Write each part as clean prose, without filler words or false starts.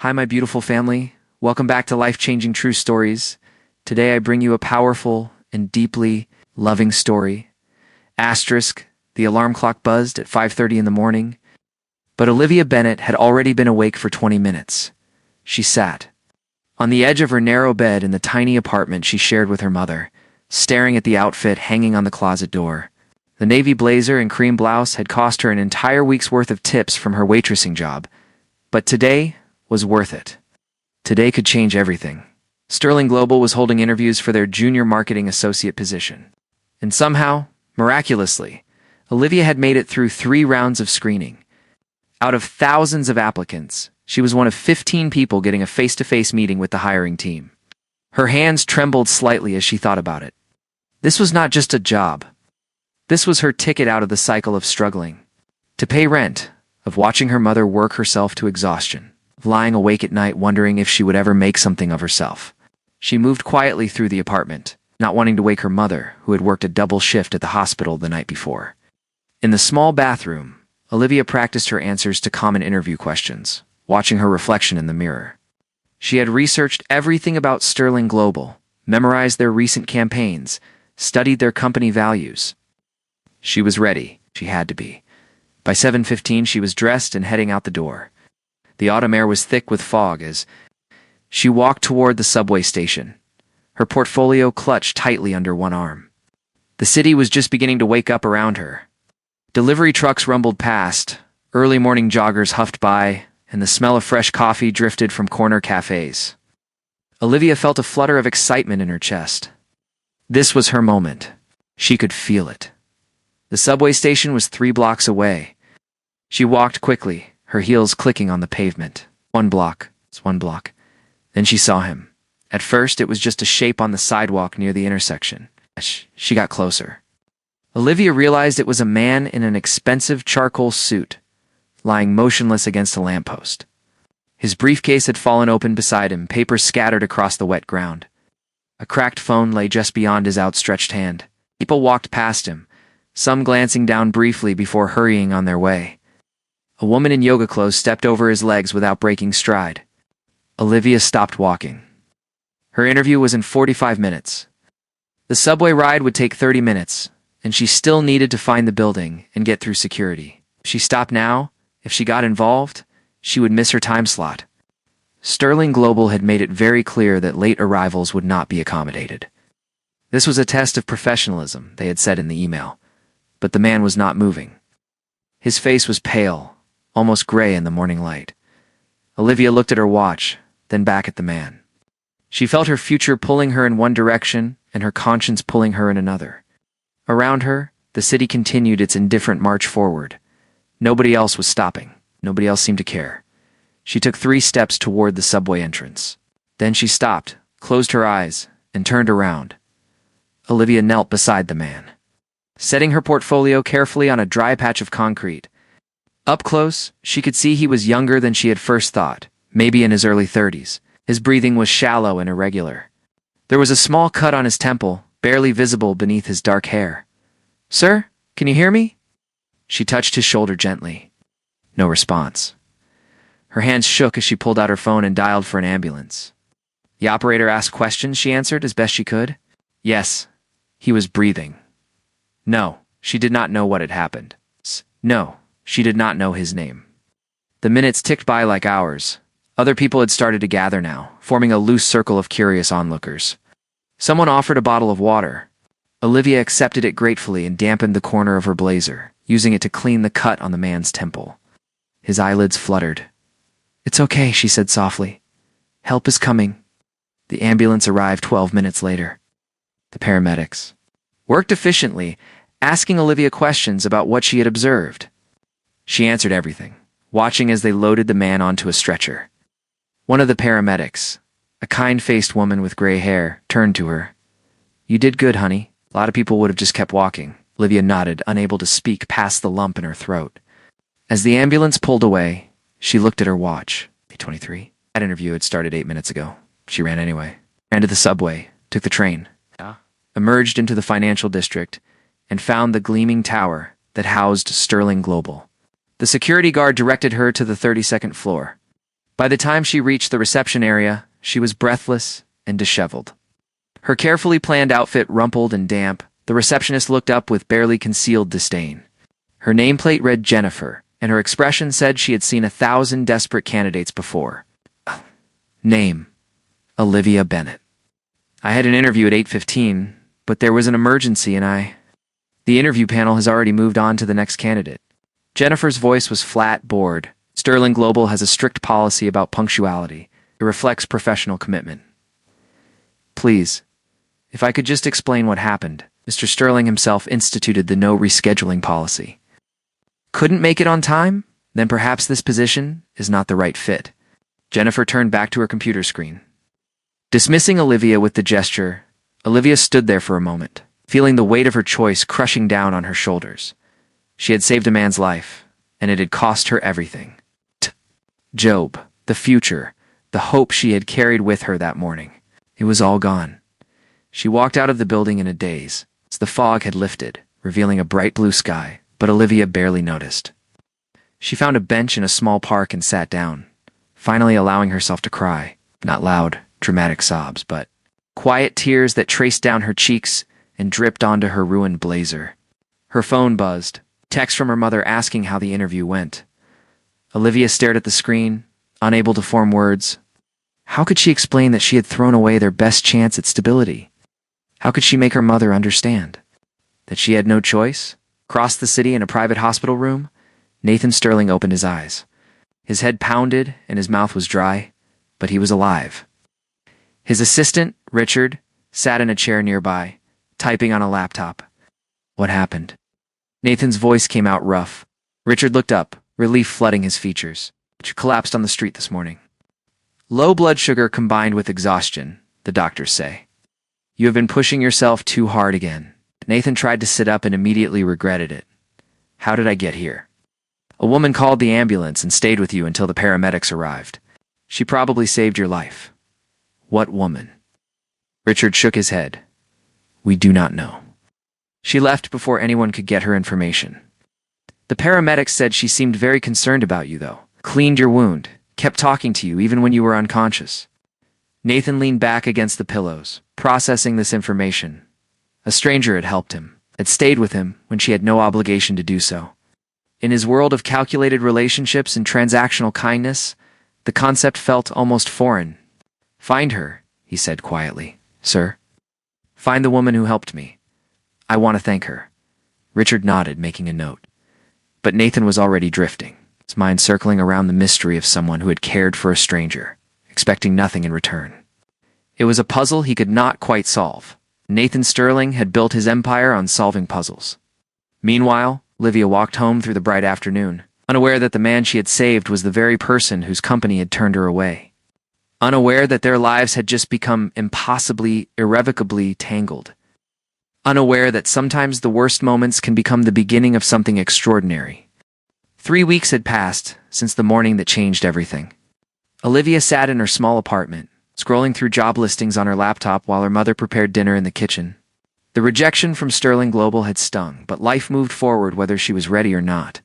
Hi, my beautiful family. Welcome back to Life-Changing True Stories. Today I bring you a powerful and deeply loving story. Asterisk, the alarm clock buzzed at 5:30 in the morning, but Olivia Bennett had already been awake for 20 minutes. She sat on the edge of her narrow bed in the tiny apartment she shared with her mother, staring at the outfit hanging on the closet door. The navy blazer and cream blouse had cost her an entire week's worth of tips from her waitressing job, but today was worth it. Today could change everything. Sterling Global was holding interviews for their junior marketing associate position. And somehow, miraculously, Olivia had made it through 3 rounds of screening. Out of thousands of applicants, she was one of 15 people getting a face-to-face meeting with the hiring team. Her hands trembled slightly as she thought about it. This was not just a job. This was her ticket out of the cycle of struggling. To pay rent, of watching her mother work herself to exhaustion, of lying awake at night wondering if she would ever make something of herself. She moved quietly through the apartment, not wanting to wake her mother, who had worked a double shift at the hospital the night before. In the small bathroom, Olivia practiced her answers to common interview questions, watching her reflection in the mirror. She had researched everything about Sterling Global, memorized their recent campaigns, studied their company values. She was ready. She had to be. By 7:15, she was dressed and heading out the door. The autumn air was thick with fog as she walked toward the subway station, her portfolio clutched tightly under one arm. The city was just beginning to wake up around her. Delivery trucks rumbled past, early morning joggers huffed by, and the smell of fresh coffee drifted from corner cafes. Olivia felt a flutter of excitement in her chest. This was her moment. She could feel it. The subway station was 3 blocks away. She walked quickly, her heels clicking on the pavement. 1 block. It's 1 block. Then she saw him. At first, it was just a shape on the sidewalk near the intersection. She got closer. Olivia realized it was a man in an expensive charcoal suit, lying motionless against a lamppost. His briefcase had fallen open beside him, papers scattered across the wet ground. A cracked phone lay just beyond his outstretched hand. People walked past him, some glancing down briefly before hurrying on their way. A woman in yoga clothes stepped over his legs without breaking stride. Olivia stopped walking. Her interview was in 45 minutes. The subway ride would take 30 minutes, and she still needed to find the building and get through security. If she stopped now, if she got involved, she would miss her time slot. Sterling Global had made it very clear that late arrivals would not be accommodated. This was a test of professionalism, they had said in the email, but the man was not moving. His face was pale, almost gray in the morning light. Olivia looked at her watch, then back at the man. She felt her future pulling her in one direction and her conscience pulling her in another. Around her, the city continued its indifferent march forward. Nobody else was stopping. Nobody else seemed to care. She took 3 steps toward the subway entrance. Then she stopped, closed her eyes, and turned around. Olivia knelt beside the man, setting her portfolio carefully on a dry patch of concrete. Up close, she could see he was younger than she had first thought, maybe in his early 30s. His breathing was shallow and irregular. There was a small cut on his temple, barely visible beneath his dark hair. "Sir, can you hear me?" She touched his shoulder gently. No response. Her hands shook as she pulled out her phone and dialed for an ambulance. The operator asked questions, she answered as best she could. Yes, he was breathing. No, she did not know what had happened. No, she did not know his name. The minutes ticked by like hours. Other people had started to gather now, forming a loose circle of curious onlookers. Someone offered a bottle of water. Olivia accepted it gratefully and dampened the corner of her blazer, using it to clean the cut on the man's temple. His eyelids fluttered. "It's okay," she said softly. "Help is coming." The ambulance arrived 12 minutes later. The paramedics worked efficiently, asking Olivia questions about what she had observed. She answered everything, watching as they loaded the man onto a stretcher. One of the paramedics, a kind-faced woman with gray hair, turned to her. "You did good, honey. A lot of people would have just kept walking." Olivia nodded, unable to speak past the lump in her throat. As the ambulance pulled away, she looked at her watch. 8:23. That interview had started 8 minutes ago. She ran anyway. Ran to the subway, took the train, emerged into the financial district, and found the gleaming tower that housed Sterling Global. The security guard directed her to the 32nd floor. By the time she reached the reception area, she was breathless and disheveled. Her carefully planned outfit rumpled and damp, the receptionist looked up with barely concealed disdain. Her nameplate read Jennifer, and her expression said she had seen 1,000 desperate candidates before. Name: Olivia Bennett. I had an interview at 8:15, but there was an emergency and The interview panel has already moved on to the next candidate. Jennifer's voice was flat, bored. Sterling Global has a strict policy about punctuality. It reflects professional commitment. Please, if I could just explain what happened. Mr. Sterling himself instituted the no rescheduling policy. Couldn't make it on time? Then perhaps this position is not the right fit. Jennifer turned back to her computer screen. Dismissing Olivia with the gesture, Olivia stood there for a moment, feeling the weight of her choice crushing down on her shoulders. She had saved a man's life, and it had cost her everything. Job, the future, the hope she had carried with her that morning. It was all gone. She walked out of the building in a daze, as the fog had lifted, revealing a bright blue sky, but Olivia barely noticed. She found a bench in a small park and sat down, finally allowing herself to cry, not loud, dramatic sobs, but quiet tears that traced down her cheeks and dripped onto her ruined blazer. Her phone buzzed, text from her mother asking how the interview went. Olivia stared at the screen, unable to form words. How could she explain that she had thrown away their best chance at stability? How could she make her mother understand? That she had no choice? Across the city in a private hospital room, Nathan Sterling opened his eyes. His head pounded and his mouth was dry, but he was alive. His assistant, Richard, sat in a chair nearby, typing on a laptop. What happened? Nathan's voice came out rough. Richard looked up, relief flooding his features. She collapsed on the street this morning. Low blood sugar combined with exhaustion, the doctors say. You have been pushing yourself too hard again. Nathan tried to sit up and immediately regretted it. How did I get here? A woman called the ambulance and stayed with you until the paramedics arrived. She probably saved your life. What woman? Richard shook his head. We do not know. She left before anyone could get her information. The paramedics said she seemed very concerned about you, though. Cleaned your wound, kept talking to you even when you were unconscious. Nathan leaned back against the pillows, processing this information. A stranger had helped him, had stayed with him when she had no obligation to do so. In his world of calculated relationships and transactional kindness, the concept felt almost foreign. Find her, he said quietly. Sir? Find the woman who helped me. I want to thank her. Richard nodded, making a note. But Nathan was already drifting, his mind circling around the mystery of someone who had cared for a stranger, expecting nothing in return. It was a puzzle he could not quite solve. Nathan Sterling had built his empire on solving puzzles. Meanwhile, Olivia walked home through the bright afternoon, unaware that the man she had saved was the very person whose company had turned her away. Unaware that their lives had just become impossibly, irrevocably tangled. Unaware that sometimes the worst moments can become the beginning of something extraordinary. 3 weeks had passed since the morning that changed everything. Olivia sat in her small apartment, scrolling through job listings on her laptop while her mother prepared dinner in the kitchen. The rejection from Sterling Global had stung, but life moved forward whether she was ready or not.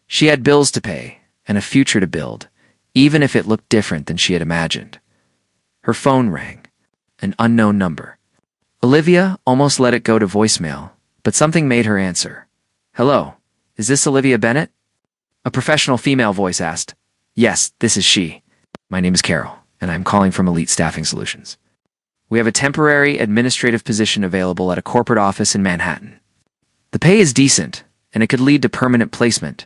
She had bills to pay and a future to build, even if it looked different than she had imagined. Her phone rang, an unknown number. Olivia almost let it go to voicemail, but something made her answer. Hello, is this Olivia Bennett? A professional female voice asked. Yes, this is she. My name is Carol, and I'm calling from Elite Staffing Solutions. We have a temporary administrative position available at a corporate office in Manhattan. The pay is decent, and it could lead to permanent placement.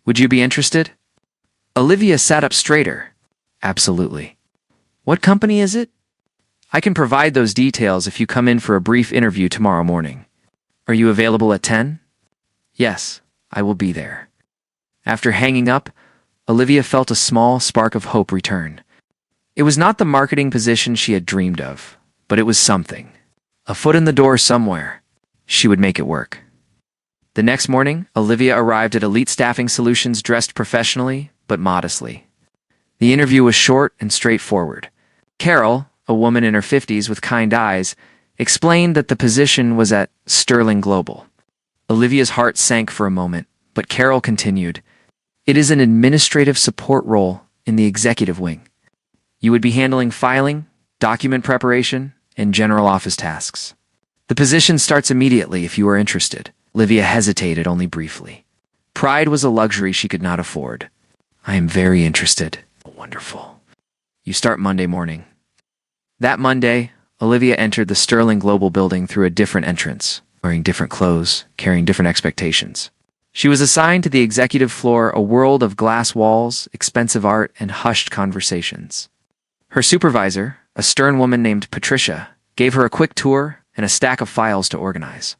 Would you be interested? Olivia sat up straighter. Absolutely. What company is it? I can provide those details if you come in for a brief interview tomorrow morning. Are you available at 10? Yes, I will be there. After hanging up, Olivia felt a small spark of hope return. It was not the marketing position she had dreamed of, but it was something. A foot in the door somewhere. She would make it work. The next morning, Olivia arrived at Elite Staffing Solutions dressed professionally, but modestly. The interview was short and straightforward. Carol, a woman in her 50s with kind eyes, explained that the position was at Sterling Global. Olivia's heart sank for a moment, but Carol continued. It is an administrative support role in the executive wing. You would be handling filing, document preparation, and general office tasks. The position starts immediately if you are interested. Olivia hesitated only briefly. Pride was a luxury she could not afford. I am very interested. Wonderful. You start Monday morning. That Monday, Olivia entered the Sterling Global building through a different entrance, wearing different clothes, carrying different expectations. She was assigned to the executive floor, a world of glass walls, expensive art, and hushed conversations. Her supervisor, a stern woman named Patricia, gave her a quick tour and a stack of files to organize.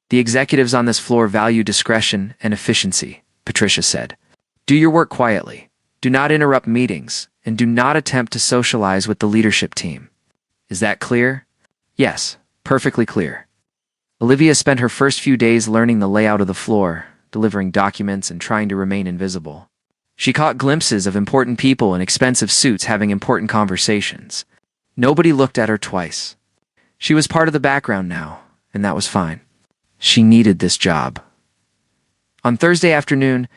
The executives on this floor value discretion and efficiency, Patricia said. Do your work quietly. Do not interrupt meetings, and do not attempt to socialize with the leadership team. Is that clear? Yes, perfectly clear. Olivia spent her first few days learning the layout of the floor, delivering documents and trying to remain invisible. She caught glimpses of important people in expensive suits having important conversations. Nobody looked at her twice. She was part of the background now, and that was fine. She needed this job. On Thursday afternoon,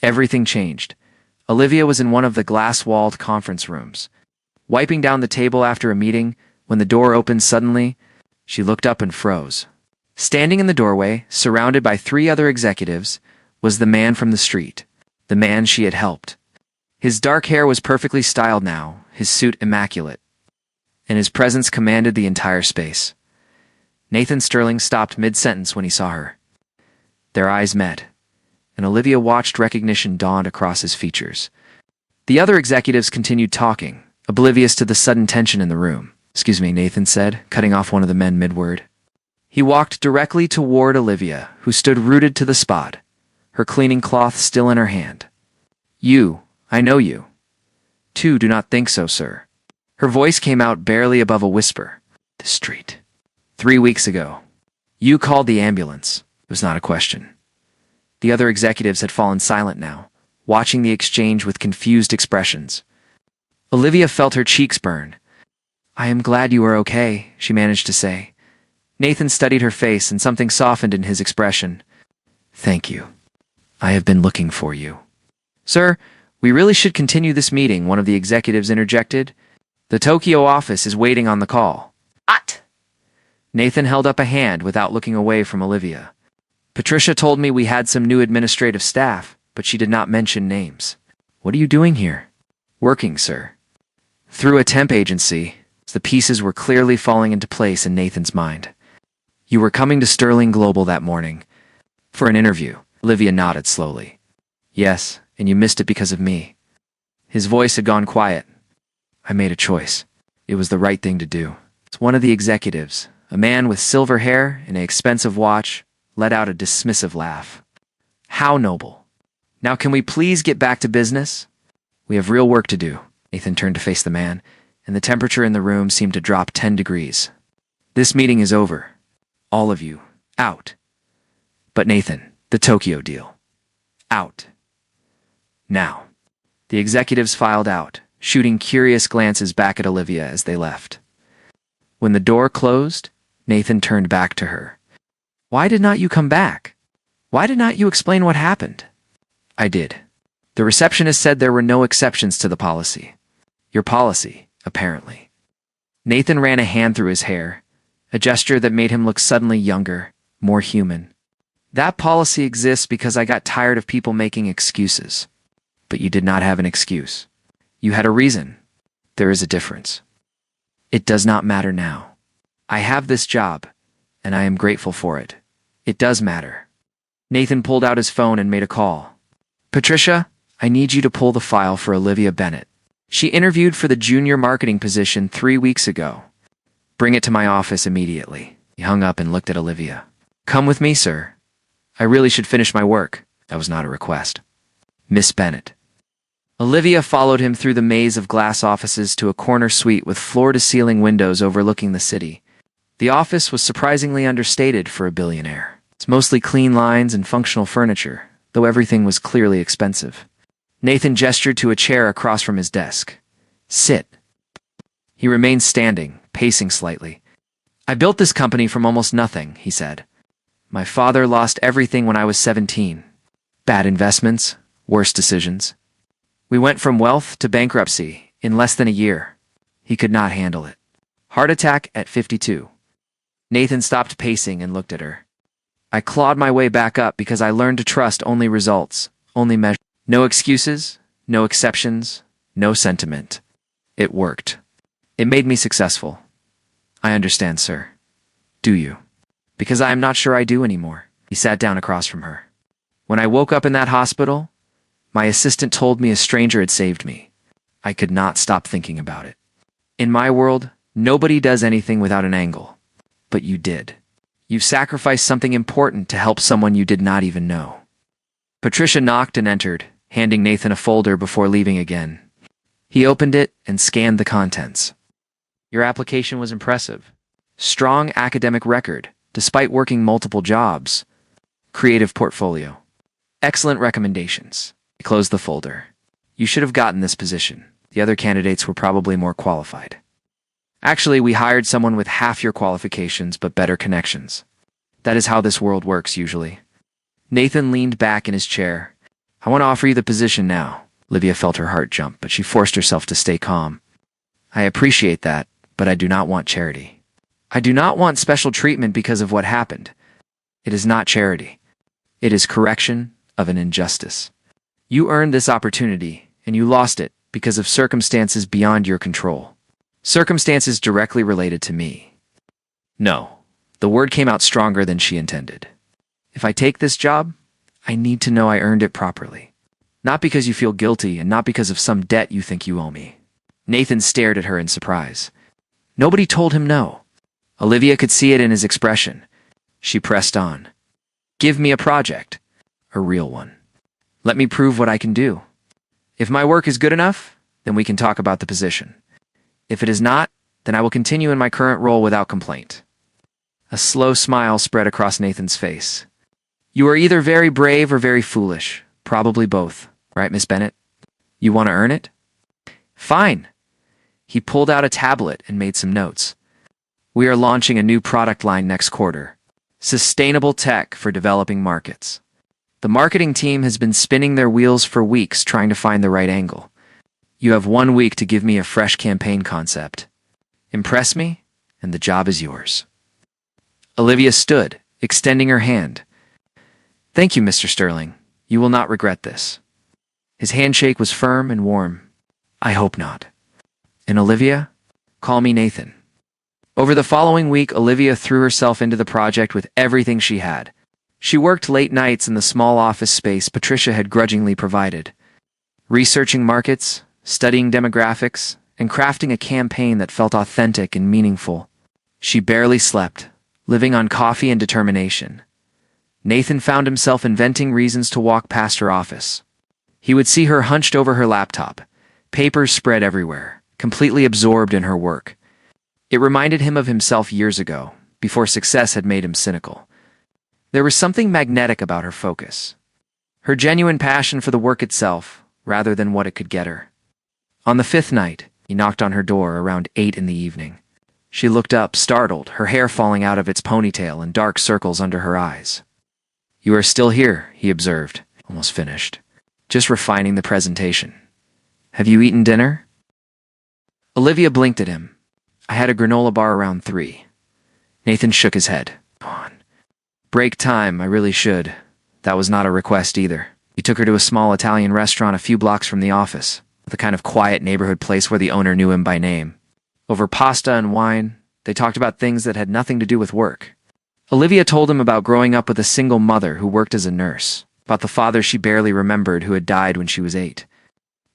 everything changed. Olivia was in one of the glass-walled conference rooms. Wiping down the table after a meeting, when the door opened suddenly, she looked up and froze. Standing in the doorway, surrounded by 3 other executives, was the man from the street, the man she had helped. His dark hair was perfectly styled now, his suit immaculate, and his presence commanded the entire space. Nathan Sterling stopped mid-sentence when he saw her. Their eyes met, and Olivia watched recognition dawn across his features. The other executives continued talking, oblivious to the sudden tension in the room. Excuse me, Nathan said, cutting off one of the men mid-word. He walked directly toward Olivia, who stood rooted to the spot, her cleaning cloth still in her hand. I know you. Do not think so, sir. Her voice came out barely above a whisper. The street. 3 weeks ago. You called the ambulance. It was not a question. The other executives had fallen silent now, watching the exchange with confused expressions. Olivia felt her cheeks burn. I am glad you are okay, she managed to say. Nathan studied her face and something softened in his expression. Thank you. I have been looking for you. Sir, we really should continue this meeting, one of the executives interjected. The Tokyo office is waiting on the call. What? Nathan held up a hand without looking away from Olivia. Patricia told me we had some new administrative staff, but she did not mention names. What are you doing here? Working, sir. Through a temp agency, the pieces were clearly falling into place in Nathan's mind. You were coming to Sterling Global that morning. For an interview, Olivia nodded slowly. Yes, and you missed it because of me. His voice had gone quiet. I made a choice. It was the right thing to do. One of the executives, a man with silver hair and an expensive watch, let out a dismissive laugh. How noble. Now can we please get back to business? We have real work to do. Nathan turned to face the man, and the temperature in the room seemed to drop 10 degrees. This meeting is over. All of you, out. But Nathan, the Tokyo deal. Out. Now. The executives filed out, shooting curious glances back at Olivia as they left. When the door closed, Nathan turned back to her. Why did not you come back? Why did not you explain what happened? I did. The receptionist said there were no exceptions to the policy. Your policy, apparently. Nathan ran a hand through his hair, a gesture that made him look suddenly younger, more human. That policy exists because I got tired of people making excuses. But you did not have an excuse. You had a reason. There is a difference. It does not matter now. I have this job, and I am grateful for it. It does matter. Nathan pulled out his phone and made a call. Patricia, I need you to pull the file for Olivia Bennett. She interviewed for the junior marketing position 3 weeks ago. Bring it to my office immediately. He hung up and looked at Olivia. Come with me, sir. I really should finish my work. That was not a request. Miss Bennett. Olivia followed him through the maze of glass offices to a corner suite with floor-to-ceiling windows overlooking the city. The office was surprisingly understated for a billionaire. It's mostly clean lines and functional furniture, though everything was clearly expensive. Nathan gestured to a chair across from his desk. Sit. He remained standing, pacing slightly. I built this company from almost nothing, he said. My father lost everything when I was 17. Bad investments, worse decisions. We went from wealth to bankruptcy in less than a year. He could not handle it. Heart attack at 52. Nathan stopped pacing and looked at her. I clawed my way back up because I learned to trust only results, only measure. No excuses, no exceptions, no sentiment. It worked. It made me successful. I understand, sir. Do you? Because I am not sure I do anymore. He sat down across from her. When I woke up in that hospital, my assistant told me a stranger had saved me. I could not stop thinking about it. In my world, nobody does anything without an angle. But you did. You sacrificed something important to help someone you did not even know. Patricia knocked and entered, handing Nathan a folder before leaving again. He opened it and scanned the contents. Your application was impressive. Strong academic record, despite working multiple jobs. Creative portfolio. Excellent recommendations. He closed the folder. You should have gotten this position. The other candidates were probably more qualified. Actually, we hired someone with half your qualifications but better connections. That is how this world works usually. Nathan leaned back in his chair. I want to offer you the position now. Olivia felt her heart jump, but she forced herself to stay calm. I appreciate that, but I do not want charity. I do not want special treatment because of what happened. It is not charity. It is correction of an injustice. You earned this opportunity, and you lost it because of circumstances beyond your control. Circumstances directly related to me. No, the word came out stronger than she intended. If I take this job, I need to know I earned it properly. Not because you feel guilty and not because of some debt you think you owe me. Nathan stared at her in surprise. Nobody told him no. Olivia could see it in his expression. She pressed on. Give me a project. A real one. Let me prove what I can do. If my work is good enough, then we can talk about the position. If it is not, then I will continue in my current role without complaint. A slow smile spread across Nathan's face. You are either very brave or very foolish. Probably both. Right, Miss Bennett? You want to earn it? Fine. He pulled out a tablet and made some notes. We are launching a new product line next quarter. Sustainable tech for developing markets. The marketing team has been spinning their wheels for weeks trying to find the right angle. You have 1 week to give me a fresh campaign concept. Impress me, and the job is yours. Olivia stood, extending her hand. Thank you, Mr. Sterling. You will not regret this. His handshake was firm and warm. I hope not. And Olivia, call me Nathan. Over the following week, Olivia threw herself into the project with everything she had. She worked late nights in the small office space Patricia had grudgingly provided, researching markets, studying demographics, and crafting a campaign that felt authentic and meaningful. She barely slept, living on coffee and determination. Nathan found himself inventing reasons to walk past her office. He would see her hunched over her laptop, papers spread everywhere, completely absorbed in her work. It reminded him of himself years ago, before success had made him cynical. There was something magnetic about her focus, her genuine passion for the work itself, rather than what it could get her. On the 5th night, he knocked on her door around 8 in the evening. She looked up, startled, her hair falling out of its ponytail and dark circles under her eyes. You are still here, he observed, almost finished. Just refining the presentation. Have you eaten dinner? Olivia blinked at him. I had a granola bar around 3. Nathan shook his head. Come on. Break time, I really should. That was not a request either. He took her to a small Italian restaurant a few blocks from the office, the kind of quiet neighborhood place where the owner knew him by name. Over pasta and wine, they talked about things that had nothing to do with work. Olivia told him about growing up with a single mother who worked as a nurse, about the father she barely remembered who had died when she was 8.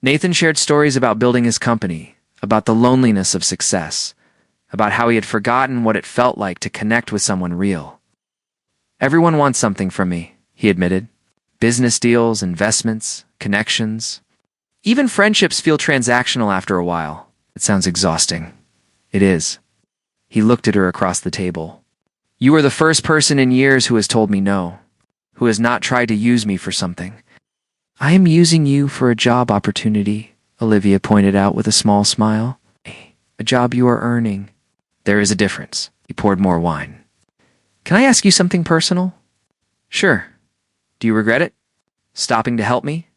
Nathan shared stories about building his company, about the loneliness of success, about how he had forgotten what it felt like to connect with someone real. Everyone wants something from me, he admitted. Business deals, investments, connections. Even friendships feel transactional after a while. It sounds exhausting. It is. He looked at her across the table. You are the first person in years who has told me no, who has not tried to use me for something. I am using you for a job opportunity, Olivia pointed out with a small smile. A job you are earning. There is a difference. He poured more wine. Can I ask you something personal? Sure. Do you regret it? Stopping to help me?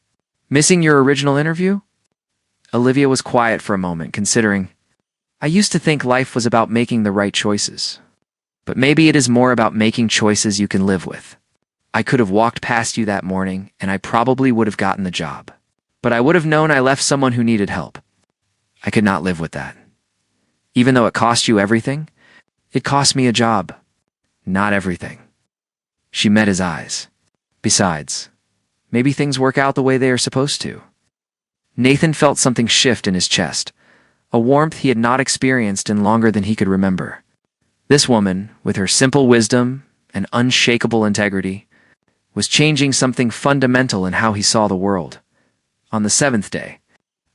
Missing your original interview? Olivia was quiet for a moment, considering, I used to think life was about making the right choices. But maybe it is more about making choices you can live with. I could have walked past you that morning, and I probably would have gotten the job. But I would have known I left someone who needed help. I could not live with that. Even though it cost you everything, it cost me a job. Not everything. She met his eyes. Besides, maybe things work out the way they are supposed to. Nathan felt something shift in his chest, a warmth he had not experienced in longer than he could remember. This woman, with her simple wisdom and unshakable integrity, was changing something fundamental in how he saw the world. On the seventh day,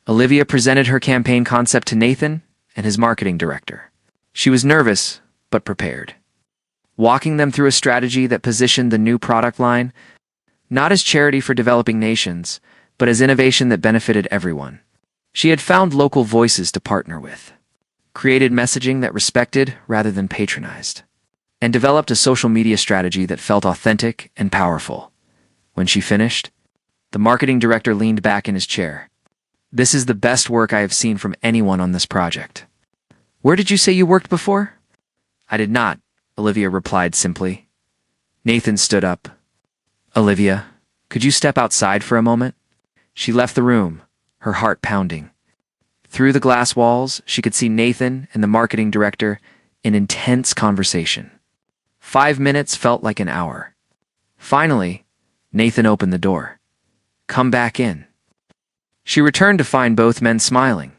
Olivia presented her campaign concept to Nathan and his marketing director. She was nervous, but prepared. Walking them through a strategy that positioned the new product line not as charity for developing nations, but as innovation that benefited everyone. She had found local voices to partner with, created messaging that respected rather than patronized, and developed a social media strategy that felt authentic and powerful. When she finished, the marketing director leaned back in his chair. This is the best work I have seen from anyone on this project. Where did you say you worked before? I did not, Olivia replied simply. Nathan stood up. Olivia, could you step outside for a moment? She left the room, her heart pounding. Through the glass walls, she could see Nathan and the marketing director in intense conversation. 5 minutes felt like an hour. Finally, Nathan opened the door. Come back in. She returned to find both men smiling.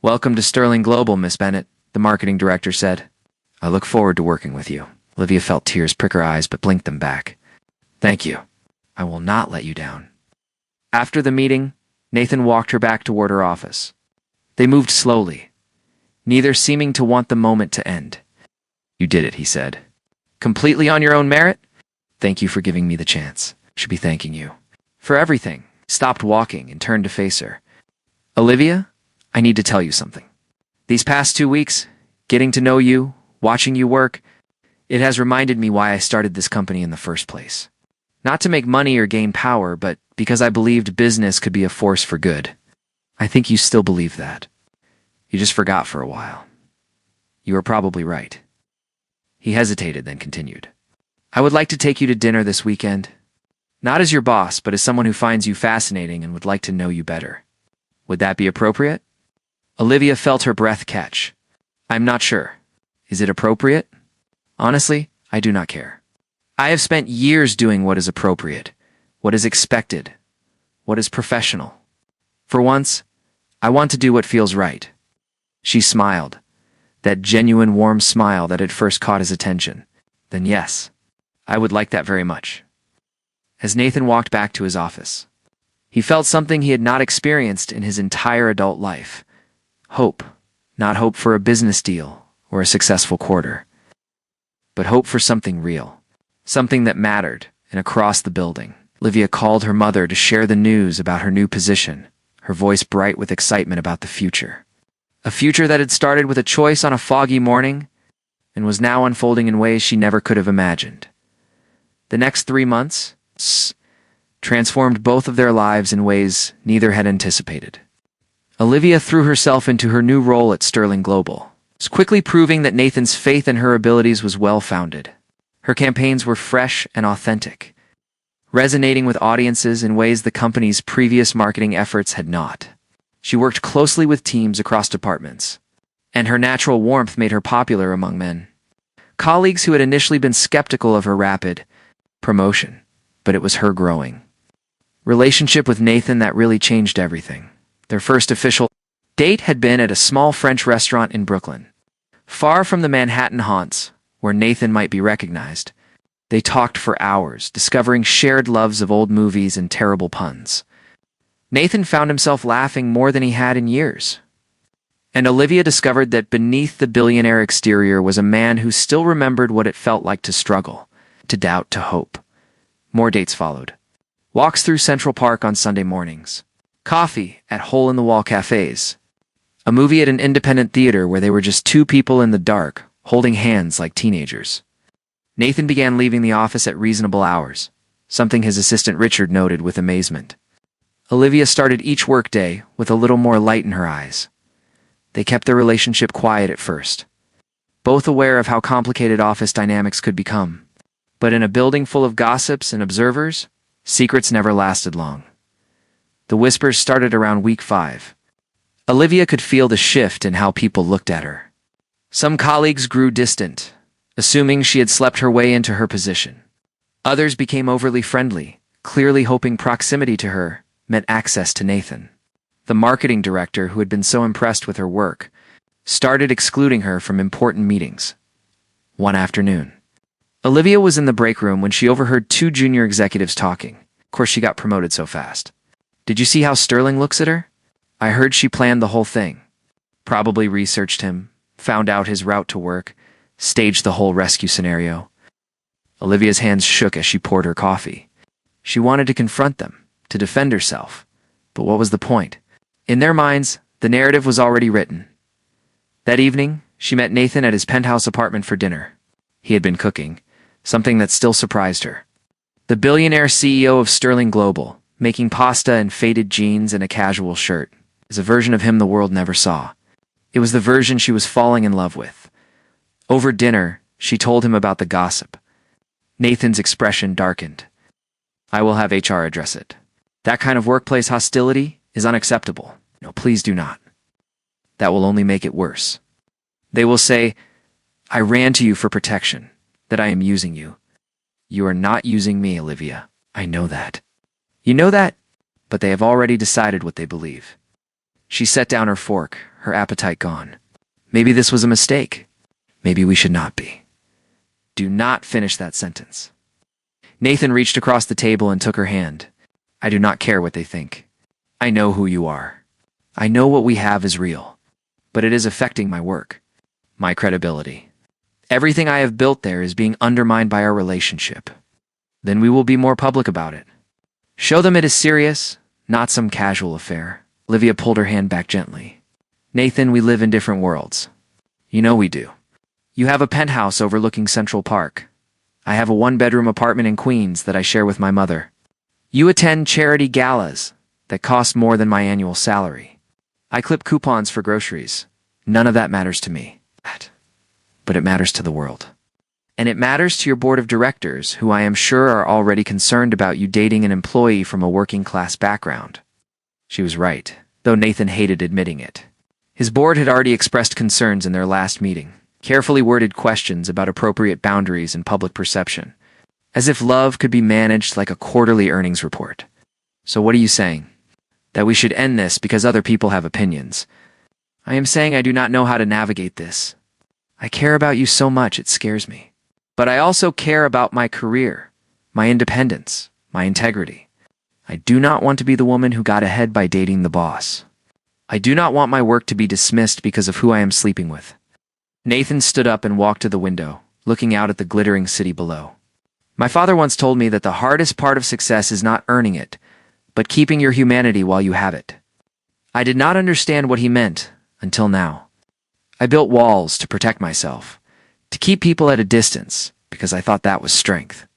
Welcome to Sterling Global, Miss Bennett, the marketing director said. I look forward to working with you. Olivia felt tears prick her eyes but blinked them back. Thank you. I will not let you down. After the meeting, Nathan walked her back toward her office. They moved slowly, neither seeming to want the moment to end. You did it, he said. Completely on your own merit? Thank you for giving me the chance. I should be thanking you. For everything. He stopped walking and turned to face her. Olivia, I need to tell you something. These past 2 weeks, getting to know you, watching you work, it has reminded me why I started this company in the first place. Not to make money or gain power, but because I believed business could be a force for good. I think you still believe that. You just forgot for a while. You are probably right. He hesitated, then continued. I would like to take you to dinner this weekend. Not as your boss, but as someone who finds you fascinating and would like to know you better. Would that be appropriate? Olivia felt her breath catch. I'm not sure. Is it appropriate? Honestly, I do not care. I have spent years doing what is appropriate, what is expected, what is professional. For once, I want to do what feels right. She smiled, that genuine warm smile that had first caught his attention. Then yes, I would like that very much. As Nathan walked back to his office, he felt something he had not experienced in his entire adult life. Hope, not hope for a business deal or a successful quarter, but hope for something real. Something that mattered, and across the building, Olivia called her mother to share the news about her new position, her voice bright with excitement about the future. A future that had started with a choice on a foggy morning and was now unfolding in ways she never could have imagined. The next 3 months transformed both of their lives in ways neither had anticipated. Olivia threw herself into her new role at Sterling Global, quickly proving that Nathan's faith in her abilities was well-founded. Her campaigns were fresh and authentic, resonating with audiences in ways the company's previous marketing efforts had not. She worked closely with teams across departments, and her natural warmth made her popular among men. Colleagues who had initially been skeptical of her rapid promotion, but it was her growing relationship with Nathan that really changed everything. Their first official date had been at a small French restaurant in Brooklyn, far from the Manhattan haunts where Nathan might be recognized. They talked for hours, discovering shared loves of old movies and terrible puns. Nathan found himself laughing more than he had in years. And Olivia discovered that beneath the billionaire exterior was a man who still remembered what it felt like to struggle, to doubt, to hope. More dates followed. Walks through Central Park on Sunday mornings. Coffee at hole-in-the-wall cafes. A movie at an independent theater where they were just two people in the dark, holding hands like teenagers. Nathan began leaving the office at reasonable hours, something his assistant Richard noted with amazement. Olivia started each workday with a little more light in her eyes. They kept their relationship quiet at first, both aware of how complicated office dynamics could become. But in a building full of gossips and observers, secrets never lasted long. The whispers started around week 5. Olivia could feel the shift in how people looked at her. Some colleagues grew distant, assuming she had slept her way into her position. Others became overly friendly, clearly hoping proximity to her meant access to Nathan. The marketing director, who had been so impressed with her work, started excluding her from important meetings. One afternoon, Olivia was in the break room when she overheard 2 junior executives talking. Of course, she got promoted so fast. "Did you see how Sterling looks at her? I heard she planned the whole thing. Probably researched him, found out his route to work, staged the whole rescue scenario." Olivia's hands shook as she poured her coffee. She wanted to confront them, to defend herself. But what was the point? In their minds, the narrative was already written. That evening, she met Nathan at his penthouse apartment for dinner. He had been cooking, something that still surprised her. The billionaire CEO of Sterling Global, making pasta in faded jeans and a casual shirt, is a version of him the world never saw. It was the version she was falling in love with. Over dinner, she told him about the gossip. Nathan's expression darkened. "I will have HR address it. That kind of workplace hostility is unacceptable. No, please do not. That will only make it worse. They will say, 'I ran to you for protection, that I am using you.' You are not using me, Olivia. I know that." "You know that?" But they have already decided what they believe. She set down her fork, her appetite gone. Maybe this was a mistake. Maybe we should not be. Do not finish that sentence. Nathan reached across the table and took her hand. "I do not care what they think. I know who you are. I know what we have is real. But it is affecting my work, my credibility. Everything I have built there is being undermined by our relationship. Then we will be more public about it. Show them it is serious, not some casual affair." Olivia pulled her hand back gently. "Nathan, we live in different worlds. You know we do. You have a penthouse overlooking Central Park. I have a 1-bedroom apartment in Queens that I share with my mother. You attend charity galas that cost more than my annual salary. I clip coupons for groceries. None of that matters to me. But it matters to the world. And it matters to your board of directors, who I am sure are already concerned about you dating an employee from a working-class background." She was right, though Nathan hated admitting it. His board had already expressed concerns in their last meeting, carefully worded questions about appropriate boundaries and public perception, as if love could be managed like a quarterly earnings report. "So what are you saying? That we should end this because other people have opinions?" "I am saying I do not know how to navigate this. I care about you so much it scares me. But I also care about my career, my independence, my integrity. I do not want to be the woman who got ahead by dating the boss. I do not want my work to be dismissed because of who I am sleeping with." Nathan stood up and walked to the window, looking out at the glittering city below. "My father once told me that the hardest part of success is not earning it, but keeping your humanity while you have it. I did not understand what he meant until now. I built walls to protect myself, to keep people at a distance, because I thought that was strength.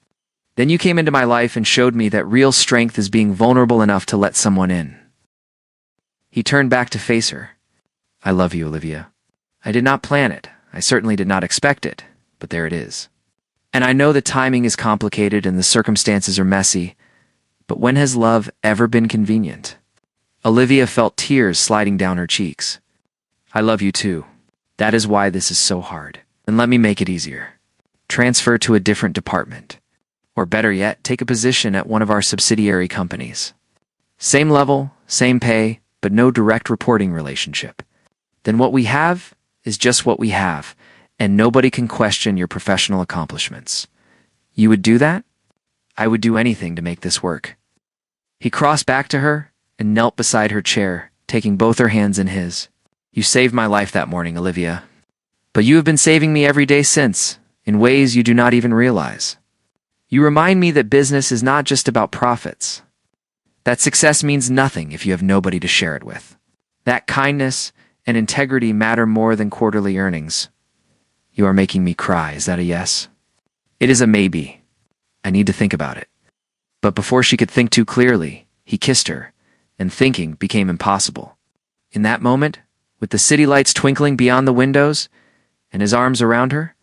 Then you came into my life and showed me that real strength is being vulnerable enough to let someone in." He turned back to face her. "I love you, Olivia. I did not plan it. I certainly did not expect it, but there it is. And I know the timing is complicated and the circumstances are messy, but when has love ever been convenient?" Olivia felt tears sliding down her cheeks. "I love you too. That is why this is so hard. And let me make it easier. Transfer to a different department. Or better yet, take a position at one of our subsidiary companies. Same level, same pay, but no direct reporting relationship. Then what we have is just what we have, and nobody can question your professional accomplishments. You would do that? I would do anything to make this work." He crossed back to her and knelt beside her chair, taking both her hands in his. "You saved my life that morning, Olivia. But you have been saving me every day since, in ways you do not even realize. You remind me that business is not just about profits. That success means nothing if you have nobody to share it with. That kindness and integrity matter more than quarterly earnings. You are making me cry. Is that a yes?" "It is a maybe. I need to think about it." But before she could think too clearly, he kissed her, and thinking became impossible. In that moment, with the city lights twinkling beyond the windows and his arms around her,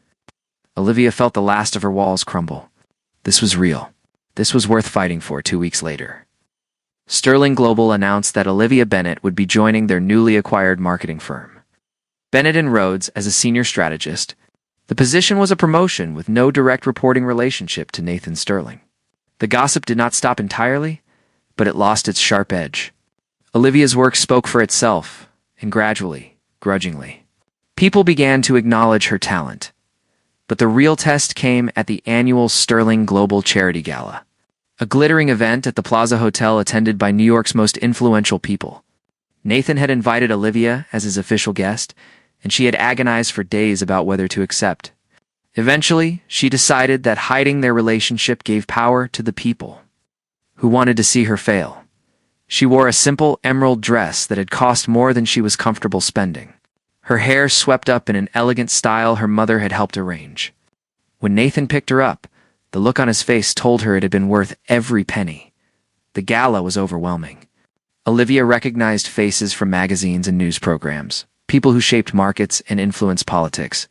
Olivia felt the last of her walls crumble. This was real. This was worth fighting for 2 weeks later. Sterling Global announced that Olivia Bennett would be joining their newly acquired marketing firm, Bennett and Rhodes, as a senior strategist. The position was a promotion with no direct reporting relationship to Nathan Sterling. The gossip did not stop entirely, but it lost its sharp edge. Olivia's work spoke for itself, and gradually, grudgingly, people began to acknowledge her talent. But the real test came at the annual Sterling Global Charity Gala, a glittering event at the Plaza Hotel attended by New York's most influential people. Nathan had invited Olivia as his official guest, and she had agonized for days about whether to accept. Eventually, she decided that hiding their relationship gave power to the people who wanted to see her fail. She wore a simple emerald dress that had cost more than she was comfortable spending, her hair swept up in an elegant style her mother had helped arrange. When Nathan picked her up, the look on his face told her it had been worth every penny. The gala was overwhelming. Olivia recognized faces from magazines and news programs, people who shaped markets and influenced politics.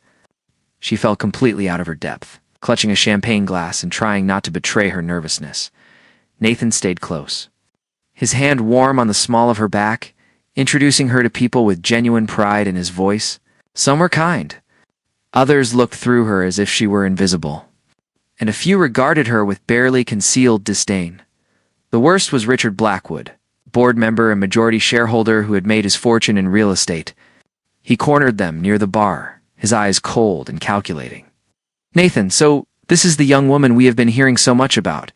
She felt completely out of her depth, clutching a champagne glass and trying not to betray her nervousness. Nathan stayed close, his hand warm on the small of her back, introducing her to people with genuine pride in his voice. Some were kind. Others looked through her as if she were invisible, and a few regarded her with barely concealed disdain. The worst was Richard Blackwood, board member and majority shareholder who had made his fortune in real estate. He cornered them near the bar, his eyes cold and calculating. "Nathan, so this is the young woman we have been hearing so much about."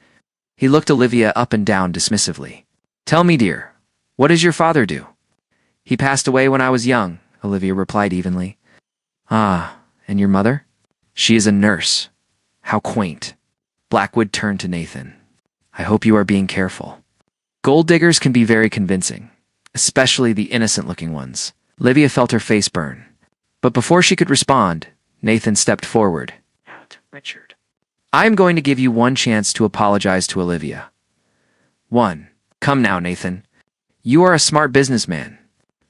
He looked Olivia up and down dismissively. "Tell me, dear, what does your father do?" "He passed away when I was young," Olivia replied evenly. "Ah, and your mother?" "She is a nurse." "How quaint." Blackwood turned to Nathan. "I hope you are being careful. Gold diggers can be very convincing, especially the innocent-looking ones." Olivia felt her face burn. But before she could respond, Nathan stepped forward. "Richard, I am going to give you one chance to apologize to Olivia. One. Come now, Nathan. You are a smart businessman.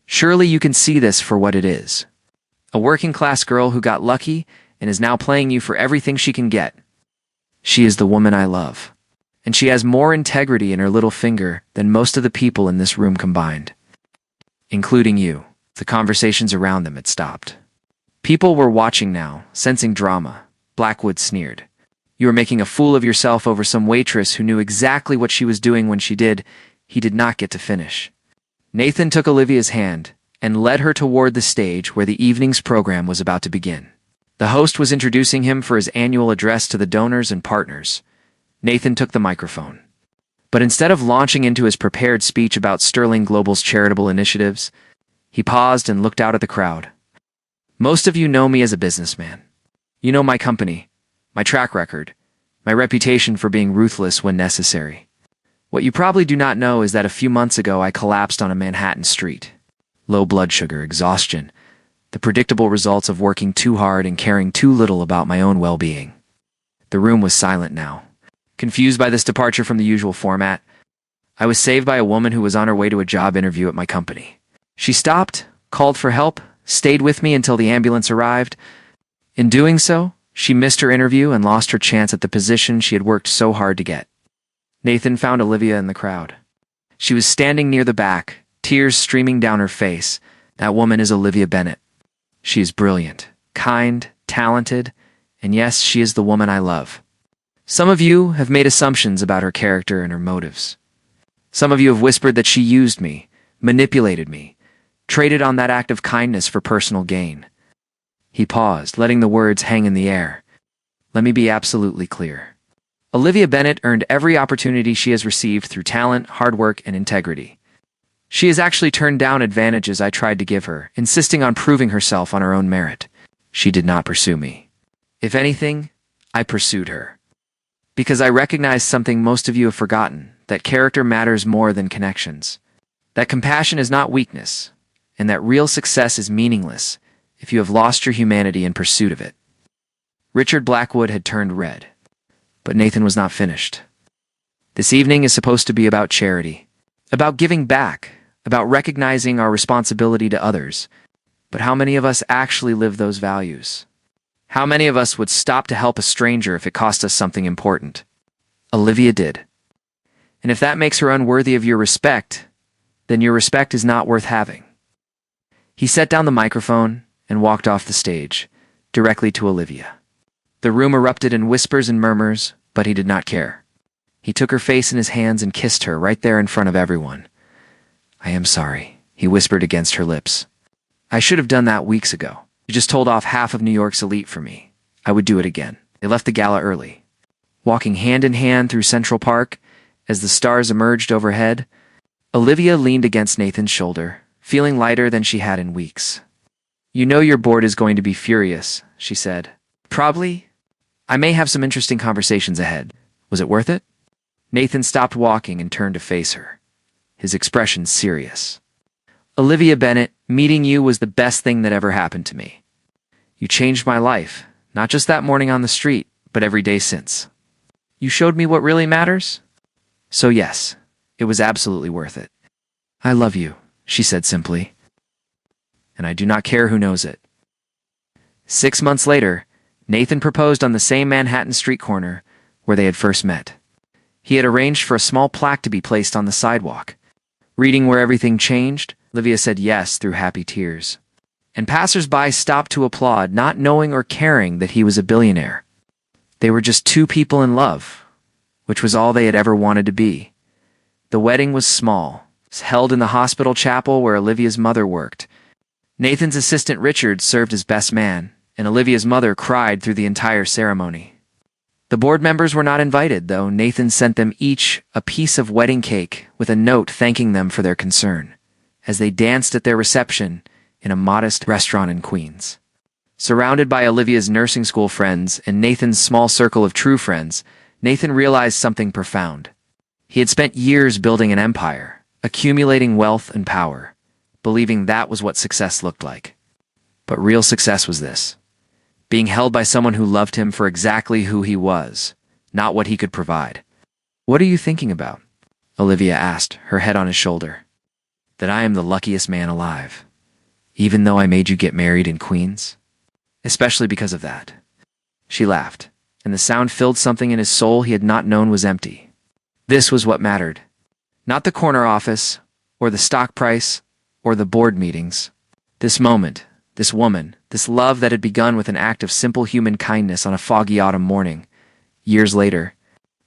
Surely you can see this for what it is. A working-class girl who got lucky and is now playing you for everything she can get. She is the woman I love, and she has more integrity in her little finger than most of the people in this room combined, including you." The conversations around them had stopped. People were watching now, sensing drama. Blackwood sneered. "You are making a fool of yourself over some waitress who knew exactly what she was doing when she did." He did not get to finish. Nathan took Olivia's hand and led her toward the stage where the evening's program was about to begin. The host was introducing him for his annual address to the donors and partners. Nathan took the microphone. But instead of launching into his prepared speech about Sterling Global's charitable initiatives, he paused and looked out at the crowd. "Most of you know me as a businessman. You know my company, my track record, my reputation for being ruthless when necessary. What you probably do not know is that a few months ago I collapsed on a Manhattan street. Low blood sugar, exhaustion, the predictable results of working too hard and caring too little about my own well-being." The room was silent now, confused by this departure from the usual format. "I was saved by a woman who was on her way to a job interview at my company. She stopped, called for help, stayed with me until the ambulance arrived. In doing so, she missed her interview and lost her chance at the position she had worked so hard to get." Nathan found Olivia in the crowd. She was standing near the back, tears streaming down her face. "That woman is Olivia Bennett. She is brilliant, kind, talented, and yes, she is the woman I love. Some of you have made assumptions about her character and her motives. Some of you have whispered that she used me, manipulated me, traded on that act of kindness for personal gain." He paused, letting the words hang in the air. "Let me be absolutely clear. Olivia Bennett earned every opportunity she has received through talent, hard work, and integrity. She has actually turned down advantages I tried to give her, insisting on proving herself on her own merit. She did not pursue me. If anything, I pursued her. Because I recognize something most of you have forgotten, that character matters more than connections. That compassion is not weakness, and that real success is meaningless if you have lost your humanity in pursuit of it." Richard Blackwood had turned red, but Nathan was not finished. "This evening is supposed to be about charity. about giving back, about recognizing our responsibility to others. But how many of us actually live those values? How many of us would stop to help a stranger if it cost us something important? Olivia did. And if that makes her unworthy of your respect, then your respect is not worth having. He set down the microphone and walked off the stage, directly to Olivia. The room erupted in whispers and murmurs, but he did not care. He took her face in his hands and kissed her right there in front of everyone. "I am sorry," he whispered against her lips. "I should have done that weeks ago. You just told off half of New York's elite for me. I would do it again." They left the gala early. Walking hand in hand through Central Park, as the stars emerged overhead, Olivia leaned against Nathan's shoulder, feeling lighter than she had in weeks. "You know your board is going to be furious," she said. "Probably. I may have some interesting conversations ahead. Was it worth it?" Nathan stopped walking and turned to face her, his expression serious. "Olivia Bennett, meeting you was the best thing that ever happened to me. You changed my life, not just that morning on the street, but every day since. You showed me what really matters. So yes, it was absolutely worth it." "I love you," she said simply. "And I do not care who knows it." 6 months later, Nathan proposed on the same Manhattan street corner where they had first met. He had arranged for a small plaque to be placed on the sidewalk. Reading where everything changed, Olivia said yes through happy tears. And passers-by stopped to applaud, not knowing or caring that he was a billionaire. They were just two people in love, which was all they had ever wanted to be. The wedding was small, held in the hospital chapel where Olivia's mother worked. Nathan's assistant Richard served as best man, and Olivia's mother cried through the entire ceremony. The board members were not invited, though Nathan sent them each a piece of wedding cake with a note thanking them for their concern, as they danced at their reception in a modest restaurant in Queens. Surrounded by Olivia's nursing school friends and Nathan's small circle of true friends, Nathan realized something profound. He had spent years building an empire, accumulating wealth and power, believing that was what success looked like. But real success was this: being held by someone who loved him for exactly who he was, not what he could provide. "What are you thinking about?" Olivia asked, her head on his shoulder. "That I am the luckiest man alive, even though I made you get married in Queens. Especially because of that." She laughed, and the sound filled something in his soul he had not known was empty. This was what mattered. Not the corner office, or the stock price, or the board meetings. This moment, this woman, this love that had begun with an act of simple human kindness on a foggy autumn morning. Years later,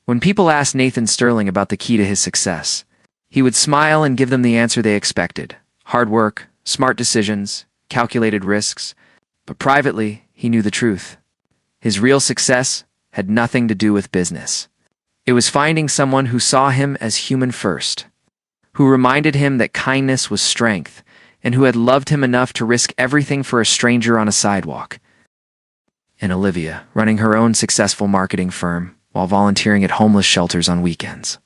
when people asked Nathan Sterling about the key to his success, he would smile and give them the answer they expected: hard work, smart decisions, calculated risks. But privately, he knew the truth. His real success had nothing to do with business. It was finding someone who saw him as human first, who reminded him that kindness was strength, and who had loved him enough to risk everything for a stranger on a sidewalk. And Olivia, running her own successful marketing firm while volunteering at homeless shelters on weekends,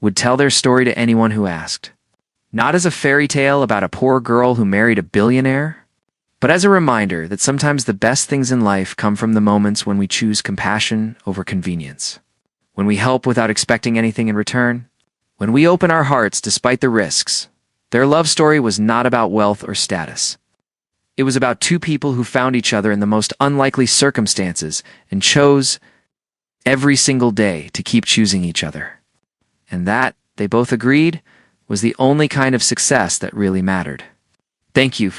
would tell their story to anyone who asked, not as a fairy tale about a poor girl who married a billionaire, but as a reminder that sometimes the best things in life come from the moments when we choose compassion over convenience, when we help without expecting anything in return, when we open our hearts despite the risks. Their love story was not about wealth or status. It was about two people who found each other in the most unlikely circumstances and chose every single day to keep choosing each other. And that, they both agreed, was the only kind of success that really mattered. Thank you for